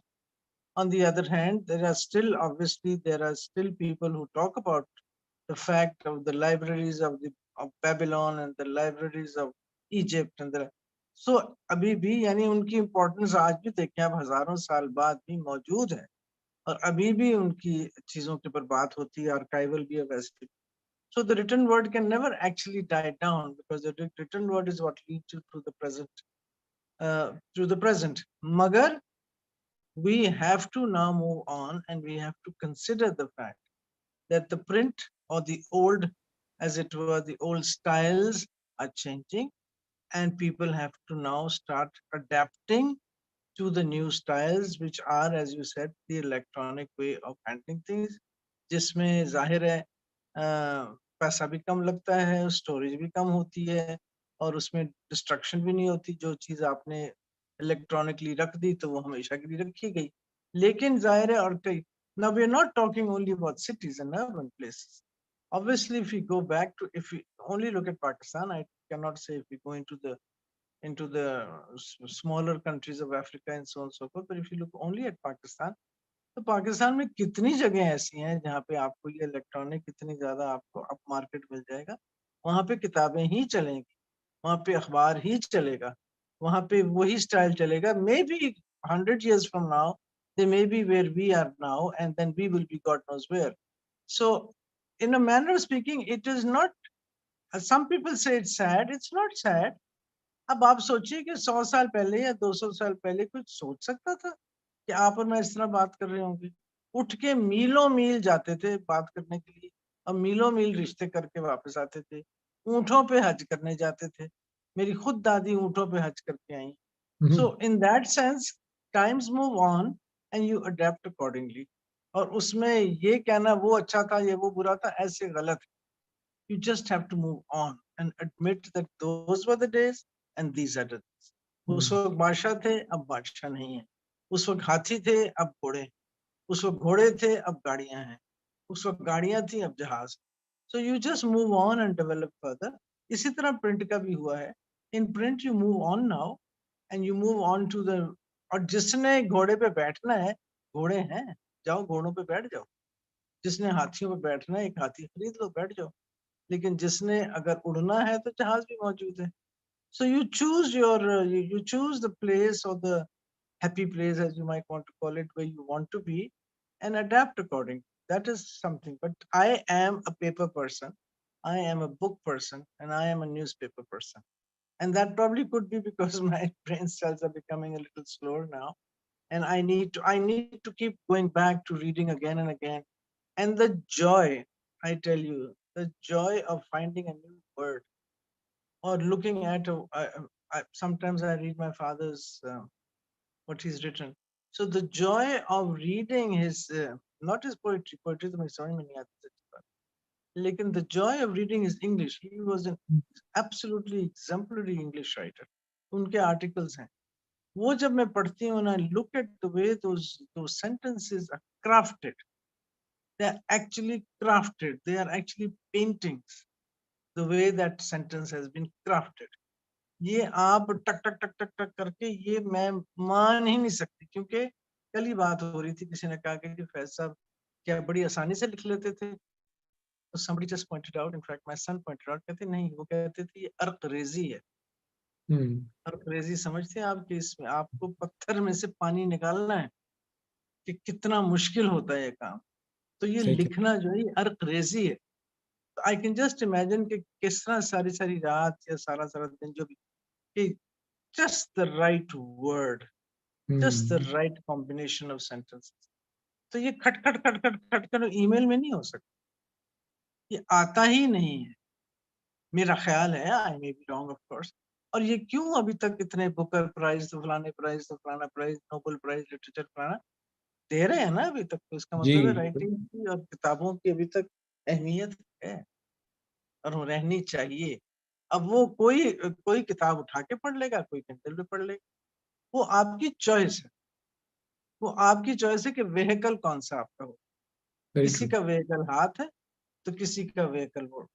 on the other hand, there are still, obviously, there are still people who talk about the fact of the libraries of Babylon and the libraries of Egypt and the so अभी भी यानी उनकी importance आज भी देखें आप हजारों साल बाद भी मौजूद है और अभी भी उनकी चीजों के ऊपर बात होती है आर्काइवल भी है वैसे so the written word can never actually die down because the written word is what leads you through the present magar we have to now move on and we have to consider the fact that the print or the old, as it were, the old styles are changing, and people have to now start adapting to the new styles, which are, as you said, the electronic way of handling things, जिसमें जाहिर है पैसा भी कम लगता है, storage भी कम होती है, और उसमें डिस्ट्रक्शन भी नहीं होती. जो चीज आपने इलेक्ट्रॉनिकली रख दी तो वो हमेशा के लिए रखी गई. लेकिन जाहिर है और कई now we are not talking only about cities and urban places. Obviously, if we go back to, if we only look at Pakistan, I cannot say if we go into the smaller countries of Africa and so on and so forth. But if you look only at Pakistan, तो पाकिस्तान में कितनी जगह ऐसी हैं जहाँ पे आपको ये इलेक्ट्रॉनिक इतनी ज्यादा आपको अप मार्केट मिल जाएगा. वहां पे किताबें ही चलेंगी, वहां पे अखबार ही चलेगा, वहां पे वही स्टाइल चलेगा. May be 100 years from now they may be where we are now and then we will be God knows where. So in a manner of speaking it is not, some people say it's sad, it's not sad. अब आप सोचिए कि 100 साल पहले या 200 साल पहले कुछ सोच सकता था कि आप और मैं इस तरह बात कर रहे होंगे. उठ के मीलों मील जाते थे बात करने के लिए और मीलों मील रिश्ते करके वापस आते थे. ऊंटों पे हज करने जाते थे. मेरी खुद दादी ऊंटों पे हज करके आई. So in that sense times move on and you adapt accordingly. और उसमें ये कहना वो अच्छा था ये वो बुरा था ऐसे गलत. You just have to move on and admit that those were the days and these are the days. उस वक्त बादशाह थे अब बादशाह नहीं है. उस वक्त हाथी थे अब घोड़े. उस वक्त घोड़े थे अब गाड़ियां हैं. उस वक्त गाड़ियां थी अब जहाज. So you just move on and develop further. इसी तरह प्रिंट का भी हुआ है. In print you move on now and you move on to the, और जिसने घोड़े पे बैठना है घोड़े हैं जाओ घोड़ों पे बैठ जाओ. जिसने हाथियों पे बैठना है एक हाथी खरीद लो बैठ जाओ. लेकिन जिसने अगर उड़ना है तो जहाज भी मौजूद है. So you choose your you choose the place or the happy place as you might want to call it where you want to be and adapt accordingly. That is something. But I am a paper person. I am a book person and I am a newspaper person. And that probably could be because my brain cells are becoming a little slower now. And I need to keep going back to reading again and again. And the joy, I tell you, the joy of finding a new word or looking at sometimes I read my father's what he's written. So the joy of reading his not his poetry तो मेरी समझ में नहीं आती सच्ची बात. लेकिन the joy of reading his English, he was an absolutely exemplary English writer. उनके articles हैं. वो जब मैं पढ़ती हूँ and I look at the way those sentences are crafted. They are actually crafted. They are actually paintings. The way that sentence has been crafted. ये आप टक टक टक टक टक करके ये मैं मान ही नहीं सकती क्योंकि कल ही बात हो रही थी किसी ने कहा कि फैज साहब क्या बड़ी आसानी से लिख लेते थे. तो somebody just pointed out, in fact my son pointed out, कहते नहीं वो कहते थे ये अर्करेजी है. अर्करेजी समझते हैं आप कि इसमें आपको पत्थर में से पानी निकालना है कि कितना मुश्किल होता है ये काम. तो ये लिखना जो है ये अर्करेजी है. तो आई कैन जस्ट इमेजिन कि किस तरह सारी सारी रात या सारा सारा दिन जो भी just the right word, just the right combination of sentences. तो ये खट खट खट खट खट कर ईमेल में नहीं हो सकता. ये आता ही नहीं है मेरा ख्याल है. I may be wrong of course. और ये क्यों अभी तक इतने बुकर प्राइज तो फलाने प्राइज तो फलाना प्राइज नोबेल प्राइज लिटरेचर फलाना दे रहे हैं ना अभी तक. तो इसका मतलब है राइटिंग की और किताबों की अभी तक अहमियत है और वो रहनी चाहिए. अब वो कोई किताब उठा के पढ़ लेगा कोई किंडल पे पढ़ लेगा. वो आपकी चॉइस है, वो आपकी चॉइस है कि व्हीकल कौन सा आपका हो। वेरी किसी ट्रू। का व्हीकल हाथ है तो किसी का व्हीकल वो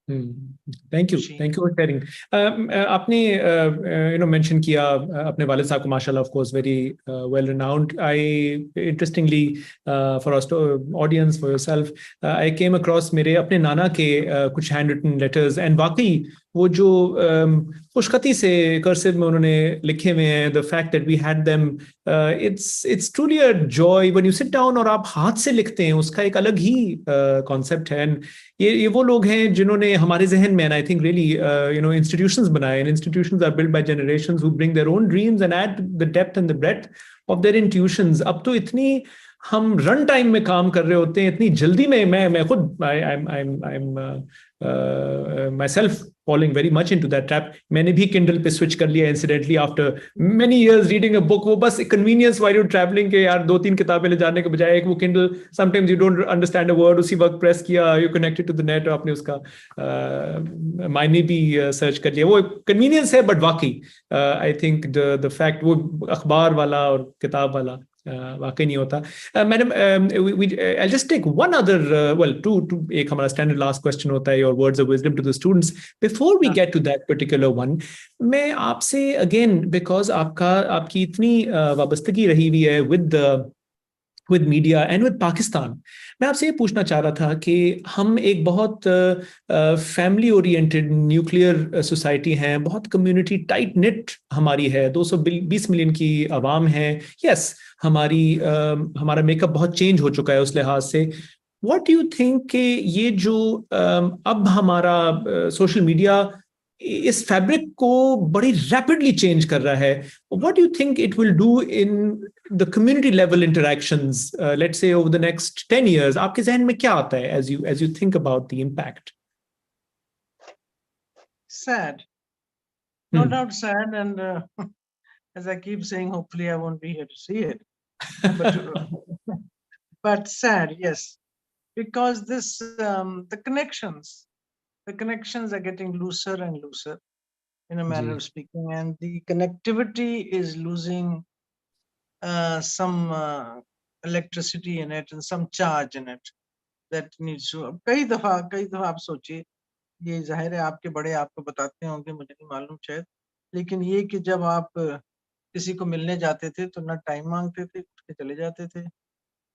thank you, machine. Thank you for sharing. आपने मेंशन किया अपने वालिद साहब को, माशाल्लाह, of course very well renowned. I interestingly for audience, for yourself, I came across मेरे अपने नाना के कुछ हैंड रिटन लेटर्स, एंड वाकई वो जो खुशखती से कर्सिव में उन्होंने लिखे हुए हैं, the fact that we had them, it's truly a joy when you sit down और आप हाथ से लिखते हैं, उसका एक अलग ही कॉन्सेप्ट है। ये वो लोग हैं जिन्होंने हमारे जहन में, आई थिंक रियली इंस्टीट्यूशंस बनाए, and institutions are build by generations who bring their own dreams and add the depth and the breadth of their intuitions. अब तो इतनी हम रन टाइम में काम कर रहे होते हैं, इतनी जल्दी में, मैं खुद I am my self following very much into that trap. मैंने भी किंडल पे स्विच कर लिया incidentally after many years reading a book. वो बस कन्वीनियंस वाइल यू ट्रैवलिंग के यार 2-3 किताबें ले जाने के बजाय एक वो Kindle, sometimes you don't understand a word, उसी वक्त प्रेस किया, you connected to the net और आपने उसका मायने भी सर्च कर लिया। वो कन्वीनियंस है, बट वाकई आई थिंक द फैक्ट वो अखबार वाला और किताब वाला वाकई नहीं होता। Madam, I just take one other, well to एक हमारा स्टैंडर्ड लास्ट क्वेश्चन होता है, your words of wisdom to the students before we get to that particular one. मैं आपसे अगेन, बिकॉज आपकी इतनी वाबस्तगी रही हुई है with media and with Pakistan, मैं आपसे ये पूछना चाह रहा था कि हम एक बहुत फैमिली ओरिएंटेड न्यूक्लियर सोसाइटी हैं, बहुत कम्युनिटी टाइट निट हमारी है, 220 मिलियन की आवाम है। यस, हमारा मेकअप बहुत चेंज हो चुका है उस लिहाज से। व्हाट डू यू थिंक कि ये जो अब हमारा सोशल मीडिया इस फैब्रिक को बड़ी रैपिडली चेंज कर रहा है, what do you think it will do in the community level interactions, let's say over the next 10 years? आपके जहन में क्या आता है as you think about the impact? Sad, no doubt sad, and as I keep saying, hopefully I won't be here to see it. But but sad, yes, because this the connections are getting looser and looser, in a manner ji, of speaking, and the connectivity is losing some electricity in it and some charge in it that needs to. कई दफा आप सोचिए, ये जाहिर है आपके बड़े आपको बताते होंगे, मुझे नहीं मालूम शायद, लेकिन ये कि जब आप किसी को मिलने जाते थे तो ना टाइम मांगते थे, उठ के चले जाते थे,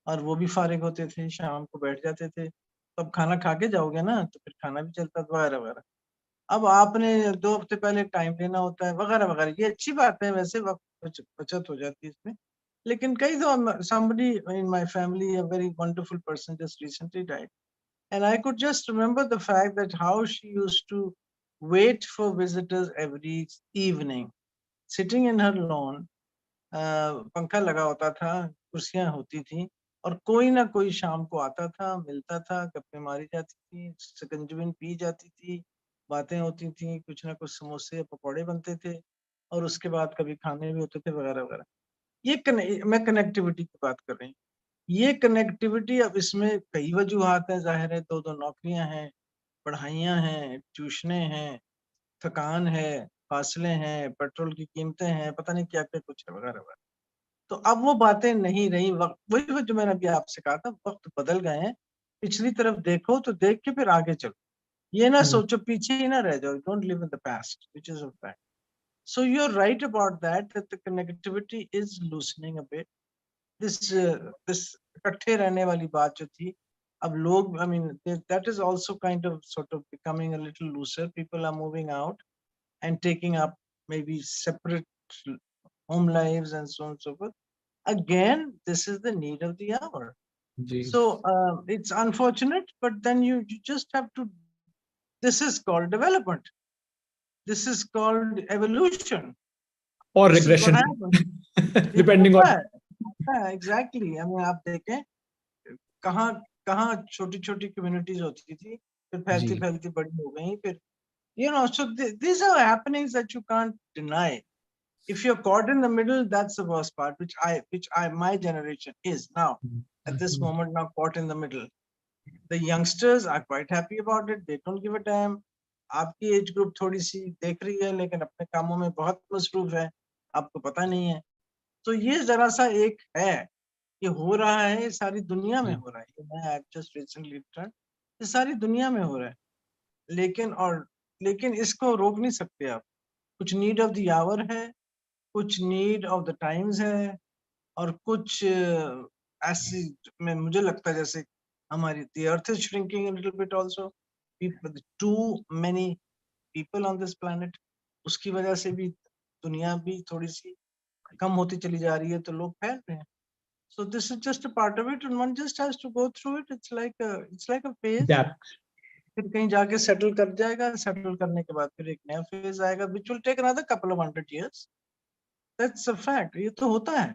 और वो भी फारिग होते थे, शाम को बैठ जाते थे, तो अब खाना खा के जाओगे ना, तो फिर खाना भी चलता था, वगैरह वगैरह। अब आपने 2 हफ्ते पहले टाइम लेना होता है, वगैरह वगैरह। ये अच्छी बात है, वैसे वक्त बचत हो जाती है इसमें। लेकिन कई दफा somebody in my family, a very wonderful person, just recently died, and I could just remember the fact that how she used to wait for visitors every evening, sitting in her lawn, पंखा लगा होता था, कुर्सियां होती थी, और कोई ना कोई शाम को आता था, मिलता था, गप्पे मारी जाती थी, शिकंजविन पी जाती थी, बातें होती थी, कुछ ना कुछ समोसे या पकौड़े बनते थे, और उसके बाद कभी खाने भी होते थे, वगैरह वगैरह। मैं कनेक्टिविटी की बात कर रही हूँ। ये कनेक्टिविटी, अब इसमें कई वजूहात हैं, जाहिर है, 2-2 नौकरियां हैं, पढ़ाइयाँ हैं, ट्यूशनें हैं, थकान है, फासले हैं, पेट्रोल की कीमतें हैं, पता नहीं क्या-क्या कुछ है, वगैरह वगैरह। तो अब वो बातें नहीं रही, वक्त वही जो मैंने अभी आपसे कहा था, वक्त बदल गए हैं। पिछली तरफ देखो तो देख के फिर आगे चलो, ये ना सोचो पीछे ही ना रह जाओ, don't live in the past, which is a fact. So you are right about that the connectivity is loosening a bit. This इकट्ठे रहने वाली बात जो थी, अब लोग, I mean, that is also kind of sort of becoming a little looser. People are moving out and taking up maybe separate home lives and so on and so forth. Again, this is the need of the hour. जी। So it's unfortunate, but then you just have to. This is called development. This is called evolution. और This is what regression, happens. ये depending होता on, है, exactly. I mean, आप देखें कहाँ कहाँ छोटी छोटी communities होती थी, फिर फैलती जी, फैलती बड़ी हो गई, फिर so these are happenings that you can't deny. If you're caught in the middle, that's the worst part, my generation is now, at this moment, now caught in the middle. The youngsters are quite happy about it. They don't give a damn. आपकी age group थोड़ी सी देख रही है, लेकिन अपने कामों में बहुत मसरूफ है। आपको पता नहीं है। तो ये जरा सा एक है, ये हो रहा है, ये सारी दुनिया में हो रहा है। ये मैं आई जस्ट रिसेंटली रिटर्न, ये सारी दुनिया में हो रहा है। लेकिन इसको रोक नहीं सकते आप। कुछ नीड ऑफ द आवर है, कुछ नीड ऑफ द टाइम्स है, और कुछ ऐसी में मुझे लगता है जैसे हमारी the earth is shrinking a little bit also, too many people on this planet, उसकी वजह से भी दुनिया भी थोड़ी सी कम होती चली जा रही है, तो लोग फैल रहे हैं। So this is just a part of it, and one just has to go through it. It's like a phase. That फिर कहीं जाके सेटल कर जाएगा, सेटल करने के बाद फिर एक नया फेज आएगा, which will take another couple of 100 years. That's a fact. ये तो होता है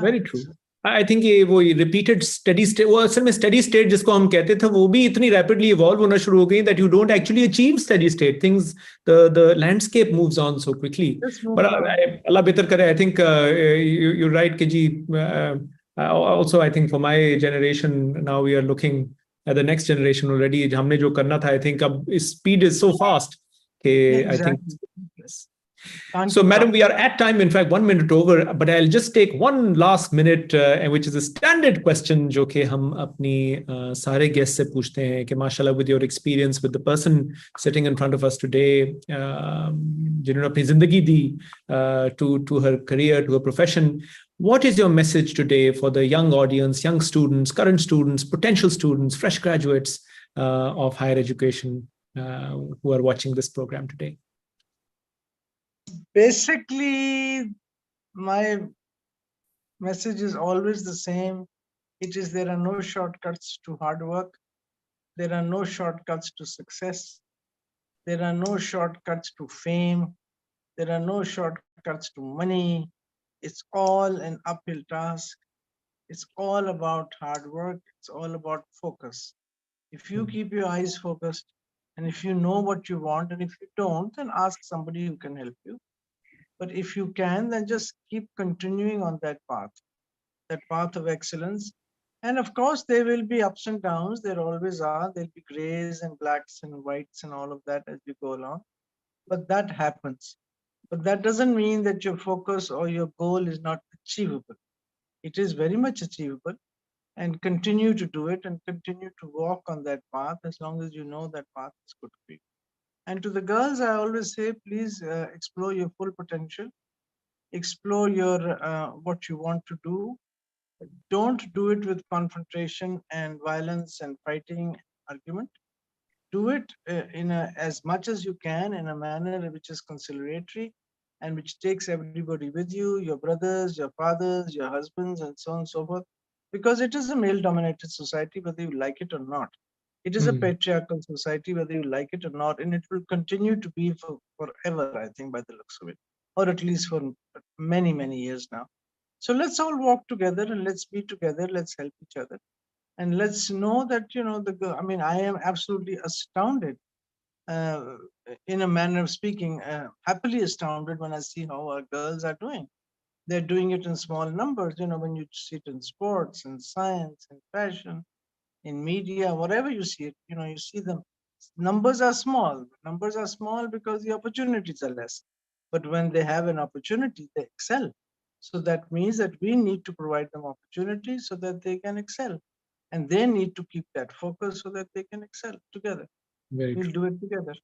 very true. I think ये वो repeated steady state, वो असल में steady state जिसको हम कहते थे, वो भी इतनी rapidly evolve होना शुरू हो गई that you don't actually achieve steady state. Things, the landscape moves on so quickly. But Allah बेहतर करे. I think you're right, Keji. Also, I think for my generation now we are looking at the next generation already. हमने जो करना था, I think अब speed is so fast. Okay, I think. Yes. So, madam, we are at time, in fact, 1 minute over, but I'll just take one last minute, which is a standard question, जो कि हम अपनी सारे guests से पूछते हैं कि माशाल्लाह, with your experience with the person sitting in front of us today, जिन्होंने अपनी जिंदगी दी to her career, to her profession, what is your message today for the young audience, young students, current students, potential students, fresh graduates of higher education who are watching this program today? Basically, my message is always the same. It is, there are no shortcuts to hard work. There are no shortcuts to success. There are no shortcuts to fame. There are no shortcuts to money. It's all an uphill task. It's all about hard work. It's all about focus. If you keep your eyes focused, and if you know what you want, and if you don't, then ask somebody who can help you. But if you can, then just keep continuing on that path of excellence. And of course, there will be ups and downs. There always are. There'll be grays and blacks and whites and all of that as you go along. But that happens. But that doesn't mean that your focus or your goal is not achievable. It is very much achievable, and continue to do it and continue to walk on that path as long as you know that path is good for you. And to the girls, I always say, please explore your full potential. Explore your what you want to do. Don't do it with confrontation and violence and fighting argument. Do it as much as you can in a manner which is conciliatory and which takes everybody with you, your brothers, your fathers, your husbands, and so on and so forth. Because it is a male-dominated society, whether you like it or not. It is a patriarchal society, whether you like it or not, and it will continue to be forever, I think, by the looks of it, or at least for many, many years now. So let's all walk together and let's be together. Let's help each other, and let's know that, I mean, I am absolutely astounded, in a manner of speaking, happily astounded when I see how our girls are doing. They're doing it in small numbers. When you see it in sports, in science, in fashion, in media, whatever you see it, you see them. Numbers are small. Numbers are small because the opportunities are less. But when they have an opportunity, they excel. So that means that we need to provide them opportunities so that they can excel. And they need to keep that focus so that they can excel together. We'll do it together.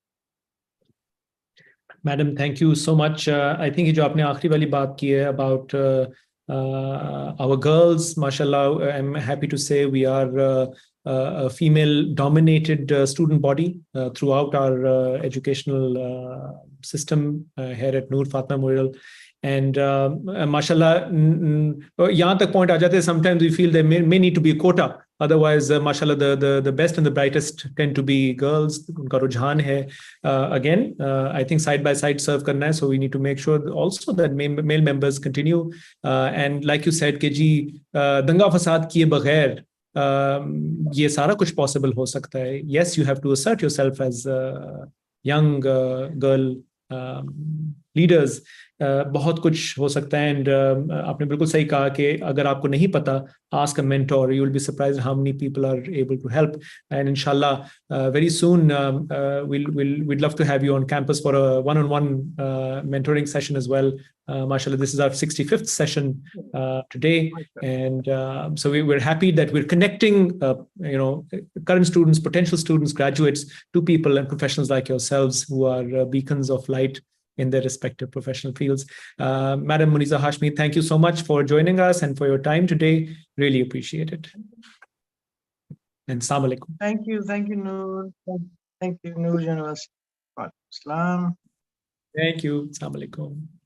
Madam, thank you so much. I think ये जो आपने आखिरी वाली बात की है about our girls, mashallah, I'm happy to say we are a female-dominated student body throughout our educational system here at Noor Fatma Memorial. And mashallah, यहाँ तक point आ जाते हैं, sometimes we feel there may need to be a quota. Otherwise, mashallah, the best and the brightest tend to be girls. उनका रुझान है. Again, I think side by side serve करना है. So we need to make sure also that male members continue. And like you said, KG, दंगा फसाद किए बगैर ये सारा कुछ possible हो सकता है. Yes, you have to assert yourself as a young girl. leaders, बहुत कुछ हो सकता है. And आपने बिल्कुल सही कहा कि अगर आपको नहीं पता, ask a mentor. You will be surprised how many people are able to help. And inshallah, very soon we'd love to have you on campus for a one-on-one mentoring session as well. Mashallah, this is our 65th session today, and so we're happy that we're connecting, current students, potential students, graduates, to people and professionals like yourselves who are beacons of light in their respective professional fields. Madam Muniza Hashmi, thank you so much for joining us and for your time today. Really appreciate it. And Assalamu alaikum. Thank you, Noor. Thank you, Noor University. Salam. Thank you. Assalamu alaikum.